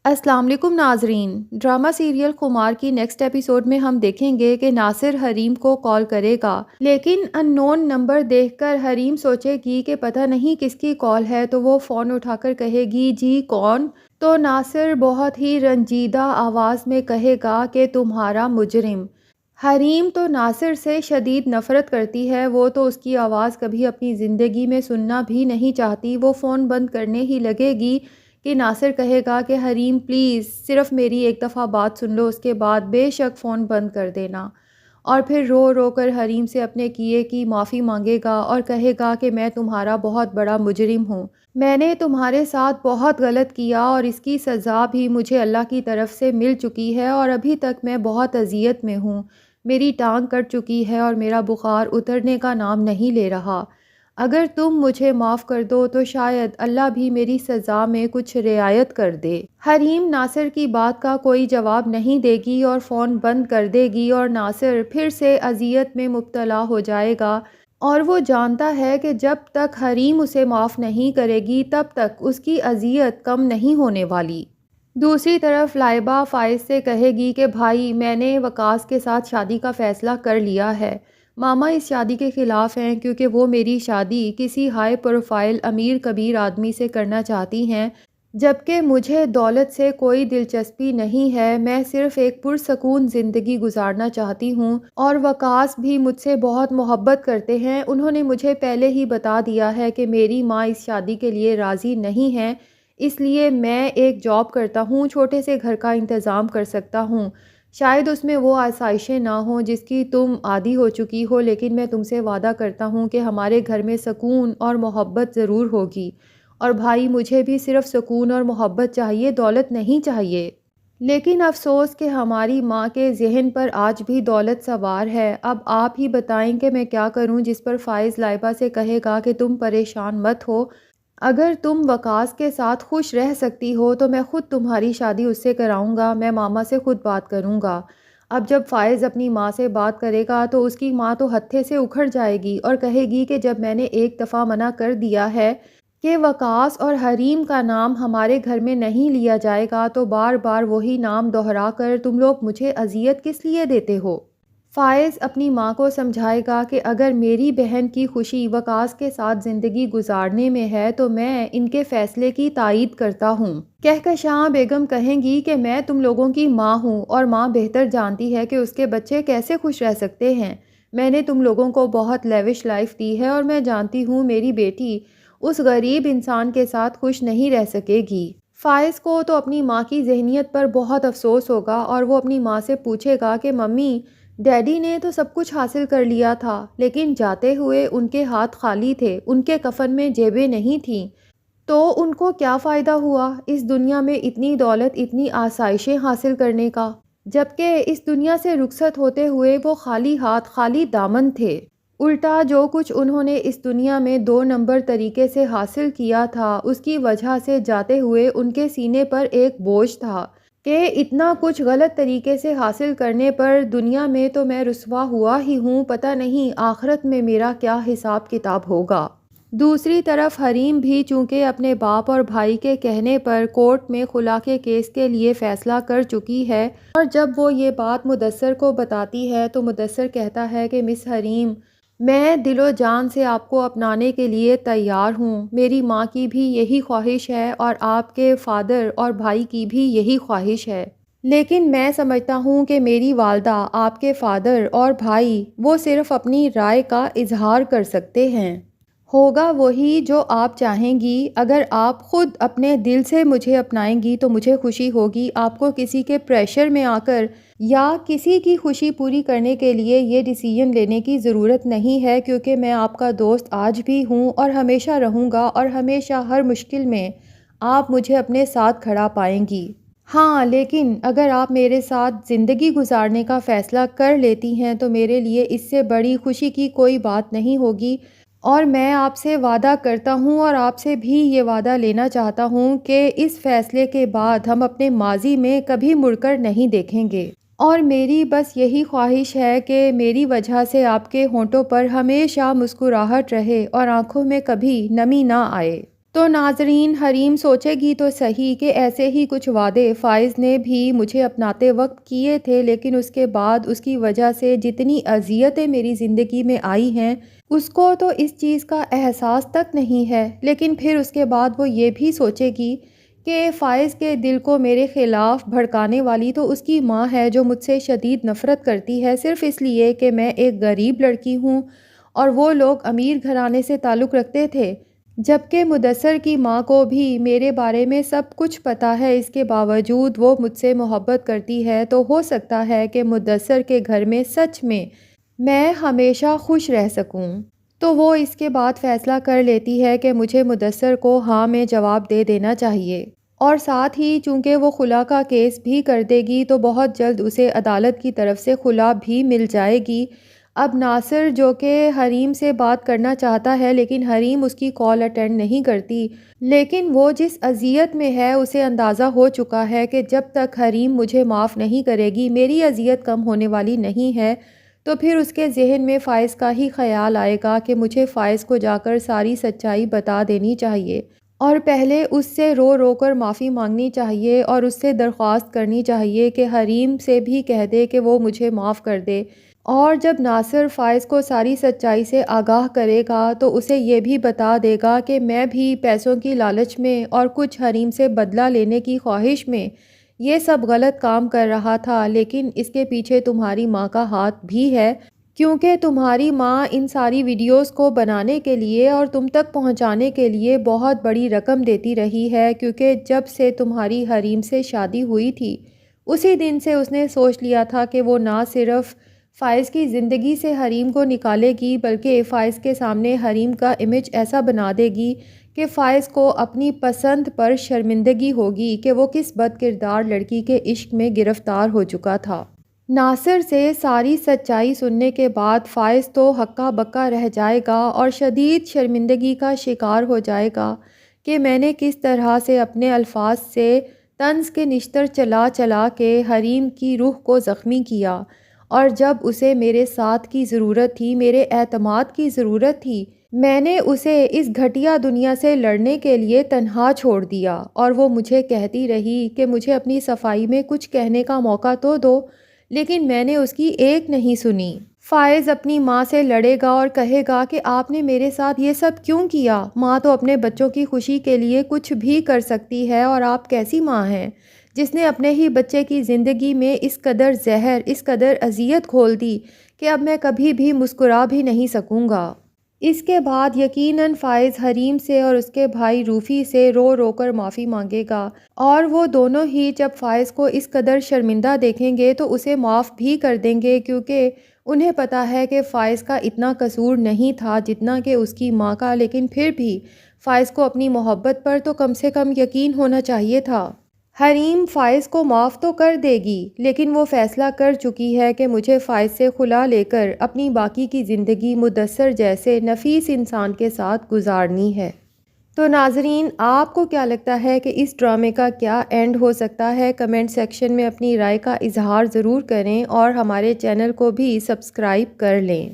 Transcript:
السلام علیکم ناظرین، ڈرامہ سیریل خمار کی نیکسٹ ایپیسوڈ میں ہم دیکھیں گے کہ ناصر حریم کو کال کرے گا، لیکن ان نون نمبر دیکھ کر حریم سوچے گی کہ پتہ نہیں کس کی کال ہے، تو وہ فون اٹھا کر کہے گی جی کون؟ تو ناصر بہت ہی رنجیدہ آواز میں کہے گا کہ تمہارا مجرم۔ حریم تو ناصر سے شدید نفرت کرتی ہے، وہ تو اس کی آواز کبھی اپنی زندگی میں سننا بھی نہیں چاہتی۔ وہ فون بند کرنے ہی لگے گی کہ ناصر کہے گا کہ حریم پلیز صرف میری ایک دفعہ بات سن لو، اس کے بعد بے شک فون بند کر دینا۔ اور پھر رو رو کر حریم سے اپنے کیے کی معافی مانگے گا اور کہے گا کہ میں تمہارا بہت بڑا مجرم ہوں، میں نے تمہارے ساتھ بہت غلط کیا اور اس کی سزا بھی مجھے اللہ کی طرف سے مل چکی ہے، اور ابھی تک میں بہت اذیت میں ہوں، میری ٹانگ کٹ چکی ہے اور میرا بخار اترنے کا نام نہیں لے رہا۔ اگر تم مجھے معاف کر دو تو شاید اللہ بھی میری سزا میں کچھ رعایت کر دے۔ حریم ناصر کی بات کا کوئی جواب نہیں دے گی اور فون بند کر دے گی، اور ناصر پھر سے اذیت میں مبتلا ہو جائے گا، اور وہ جانتا ہے کہ جب تک حریم اسے معاف نہیں کرے گی تب تک اس کی اذیت کم نہیں ہونے والی۔ دوسری طرف لائبہ فائز سے کہے گی کہ بھائی میں نے وقاص کے ساتھ شادی کا فیصلہ کر لیا ہے، ماما اس شادی کے خلاف ہیں کیونکہ وہ میری شادی کسی ہائی پروفائل امیر کبیر آدمی سے کرنا چاہتی ہیں، جبکہ مجھے دولت سے کوئی دلچسپی نہیں ہے، میں صرف ایک پرسکون زندگی گزارنا چاہتی ہوں، اور وقاص بھی مجھ سے بہت محبت کرتے ہیں، انہوں نے مجھے پہلے ہی بتا دیا ہے کہ میری ماں اس شادی کے لیے راضی نہیں ہے، اس لیے میں ایک جاب کرتا ہوں، چھوٹے سے گھر کا انتظام کر سکتا ہوں، شاید اس میں وہ آسائشیں نہ ہوں جس کی تم عادی ہو چکی ہو، لیکن میں تم سے وعدہ کرتا ہوں کہ ہمارے گھر میں سکون اور محبت ضرور ہوگی، اور بھائی مجھے بھی صرف سکون اور محبت چاہیے، دولت نہیں چاہیے۔ لیکن افسوس کہ ہماری ماں کے ذہن پر آج بھی دولت سوار ہے، اب آپ ہی بتائیں کہ میں کیا کروں؟ جس پر فائز لائبہ سے کہے گا کہ تم پریشان مت ہو، اگر تم وقاص کے ساتھ خوش رہ سکتی ہو تو میں خود تمہاری شادی اس سے کراؤں گا، میں ماما سے خود بات کروں گا۔ اب جب فائز اپنی ماں سے بات کرے گا تو اس کی ماں تو ہتھے سے اکھڑ جائے گی اور کہے گی کہ جب میں نے ایک دفعہ منع کر دیا ہے کہ وقاص اور حریم کا نام ہمارے گھر میں نہیں لیا جائے گا، تو بار بار وہی نام دہرا کر تم لوگ مجھے اذیت کس لیے دیتے ہو؟ فائز اپنی ماں کو سمجھائے گا کہ اگر میری بہن کی خوشی وقاص کے ساتھ زندگی گزارنے میں ہے تو میں ان کے فیصلے کی تائید کرتا ہوں۔ کہکشاں بیگم کہیں گی کہ میں تم لوگوں کی ماں ہوں، اور ماں بہتر جانتی ہے کہ اس کے بچے کیسے خوش رہ سکتے ہیں، میں نے تم لوگوں کو بہت لیوش لائف دی ہے اور میں جانتی ہوں میری بیٹی اس غریب انسان کے ساتھ خوش نہیں رہ سکے گی۔ فائز کو تو اپنی ماں کی ذہنیت پر بہت افسوس ہوگا اور وہ اپنی ماں سے پوچھے گا کہ ممی ڈیڈی نے تو سب کچھ حاصل کر لیا تھا، لیکن جاتے ہوئے ان کے ہاتھ خالی تھے، ان کے کفن میں جیبیں نہیں تھیں، تو ان کو کیا فائدہ ہوا اس دنیا میں اتنی دولت اتنی آسائشیں حاصل کرنے کا، جبکہ اس دنیا سے رخصت ہوتے ہوئے وہ خالی ہاتھ خالی دامن تھے۔ الٹا جو کچھ انہوں نے اس دنیا میں 2 نمبر طریقے سے حاصل کیا تھا اس کی وجہ سے جاتے ہوئے ان کے سینے پر ایک بوجھ تھا کہ اتنا کچھ غلط طریقے سے حاصل کرنے پر دنیا میں تو میں رسوا ہوا ہی ہوں، پتہ نہیں آخرت میں میرا کیا حساب کتاب ہوگا۔ دوسری طرف حریم بھی چونکہ اپنے باپ اور بھائی کے کہنے پر کورٹ میں خلا کے کیس کے لیے فیصلہ کر چکی ہے، اور جب وہ یہ بات مدثر کو بتاتی ہے تو مدثر کہتا ہے کہ مس حریم میں دل و جان سے آپ کو اپنانے کے لیے تیار ہوں، میری ماں کی بھی یہی خواہش ہے اور آپ کے فادر اور بھائی کی بھی یہی خواہش ہے، لیکن میں سمجھتا ہوں کہ میری والدہ آپ کے فادر اور بھائی وہ صرف اپنی رائے کا اظہار کر سکتے ہیں، ہوگا وہی جو آپ چاہیں گی، اگر آپ خود اپنے دل سے مجھے اپنائیں گی تو مجھے خوشی ہوگی، آپ کو کسی کے پریشر میں آ کر یا کسی کی خوشی پوری کرنے کے لیے یہ ڈیسیژن لینے کی ضرورت نہیں ہے، کیونکہ میں آپ کا دوست آج بھی ہوں اور ہمیشہ رہوں گا، اور ہمیشہ ہر مشکل میں آپ مجھے اپنے ساتھ کھڑا پائیں گی۔ ہاں لیکن اگر آپ میرے ساتھ زندگی گزارنے کا فیصلہ کر لیتی ہیں تو میرے لیے اس سے بڑی خوشی کی کوئی بات نہیں ہوگی، اور میں آپ سے وعدہ کرتا ہوں اور آپ سے بھی یہ وعدہ لینا چاہتا ہوں کہ اس فیصلے کے بعد ہم اپنے ماضی میں کبھی مڑ کر نہیں دیکھیں گے، اور میری بس یہی خواہش ہے کہ میری وجہ سے آپ کے ہونٹوں پر ہمیشہ مسکراہٹ رہے اور آنکھوں میں کبھی نمی نہ آئے۔ تو ناظرین، حریم سوچے گی تو صحیح کہ ایسے ہی کچھ وعدے فائز نے بھی مجھے اپناتے وقت کیے تھے، لیکن اس کے بعد اس کی وجہ سے جتنی اذیتیں میری زندگی میں آئی ہیں اس کو تو اس چیز کا احساس تک نہیں ہے۔ لیکن پھر اس کے بعد وہ یہ بھی سوچے گی کہ فائز کے دل کو میرے خلاف بھڑکانے والی تو اس کی ماں ہے، جو مجھ سے شدید نفرت کرتی ہے صرف اس لیے کہ میں ایک غریب لڑکی ہوں اور وہ لوگ امیر گھرانے سے تعلق رکھتے تھے، جبکہ مدثر کی ماں کو بھی میرے بارے میں سب کچھ پتہ ہے۔ اس کے باوجود وہ مجھ سے محبت کرتی ہے، تو ہو سکتا ہے کہ مدثر کے گھر میں سچ میں ہمیشہ خوش رہ سکوں۔ تو وہ اس کے بعد فیصلہ کر لیتی ہے کہ مجھے مدثر کو ہاں میں جواب دے دینا چاہیے، اور ساتھ ہی چونکہ وہ خلا کا کیس بھی کر دے گی تو بہت جلد اسے عدالت کی طرف سے خلا بھی مل جائے گی۔ اب ناصر، جو کہ حریم سے بات کرنا چاہتا ہے لیکن حریم اس کی کال اٹینڈ نہیں کرتی، لیکن وہ جس اذیت میں ہے اسے اندازہ ہو چکا ہے کہ جب تک حریم مجھے معاف نہیں کرے گی میری اذیت کم ہونے والی نہیں ہے، تو پھر اس کے ذہن میں فائز کا ہی خیال آئے گا کہ مجھے فائز کو جا کر ساری سچائی بتا دینی چاہیے، اور پہلے اس سے رو رو کر معافی مانگنی چاہیے اور اس سے درخواست کرنی چاہیے کہ حریم سے بھی کہہ دے کہ وہ مجھے معاف کر دے۔ اور جب ناصر فائز کو ساری سچائی سے آگاہ کرے گا تو اسے یہ بھی بتا دے گا کہ میں بھی پیسوں کی لالچ میں اور کچھ حریم سے بدلہ لینے کی خواہش میں یہ سب غلط کام کر رہا تھا، لیکن اس کے پیچھے تمہاری ماں کا ہاتھ بھی ہے، کیونکہ تمہاری ماں ان ساری ویڈیوز کو بنانے کے لیے اور تم تک پہنچانے کے لیے بہت بڑی رقم دیتی رہی ہے، کیونکہ جب سے تمہاری حریم سے شادی ہوئی تھی اسی دن سے اس نے سوچ لیا تھا کہ وہ نہ صرف فائز کی زندگی سے حریم کو نکالے گی بلکہ فائز کے سامنے حریم کا امیج ایسا بنا دے گی کہ فائز کو اپنی پسند پر شرمندگی ہوگی کہ وہ کس بد کردار لڑکی کے عشق میں گرفتار ہو چکا تھا۔ ناصر سے ساری سچائی سننے کے بعد فائز تو ہکا بکا رہ جائے گا اور شدید شرمندگی کا شکار ہو جائے گا کہ میں نے کس طرح سے اپنے الفاظ سے طنز کے نشتر چلا چلا کے حریم کی روح کو زخمی کیا، اور جب اسے میرے ساتھ کی ضرورت تھی، میرے اعتماد کی ضرورت تھی، میں نے اسے اس گھٹیا دنیا سے لڑنے کے لیے تنہا چھوڑ دیا، اور وہ مجھے کہتی رہی کہ مجھے اپنی صفائی میں کچھ کہنے کا موقع تو دو، لیکن میں نے اس کی ایک نہیں سنی۔ فائز اپنی ماں سے لڑے گا اور کہے گا کہ آپ نے میرے ساتھ یہ سب کیوں کیا؟ ماں تو اپنے بچوں کی خوشی کے لیے کچھ بھی کر سکتی ہے، اور آپ کیسی ماں ہیں جس نے اپنے ہی بچے کی زندگی میں اس قدر زہر، اس قدر اذیت گھول دی کہ اب میں کبھی بھی مسکرا بھی نہیں سکوں گا۔ اس کے بعد یقیناً فائز حریم سے اور اس کے بھائی روفی سے رو رو کر معافی مانگے گا، اور وہ دونوں ہی جب فائز کو اس قدر شرمندہ دیکھیں گے تو اسے معاف بھی کر دیں گے، کیونکہ انہیں پتہ ہے کہ فائز کا اتنا قصور نہیں تھا جتنا کہ اس کی ماں کا، لیکن پھر بھی فائز کو اپنی محبت پر تو کم سے کم یقین ہونا چاہیے تھا۔ حریم فائز کو معاف تو کر دے گی، لیکن وہ فیصلہ کر چکی ہے کہ مجھے فائز سے خلا لے کر اپنی باقی کی زندگی مدثر جیسے نفیس انسان کے ساتھ گزارنی ہے۔ تو ناظرین، آپ کو کیا لگتا ہے کہ اس ڈرامے کا کیا اینڈ ہو سکتا ہے؟ کمنٹ سیکشن میں اپنی رائے کا اظہار ضرور کریں اور ہمارے چینل کو بھی سبسکرائب کر لیں۔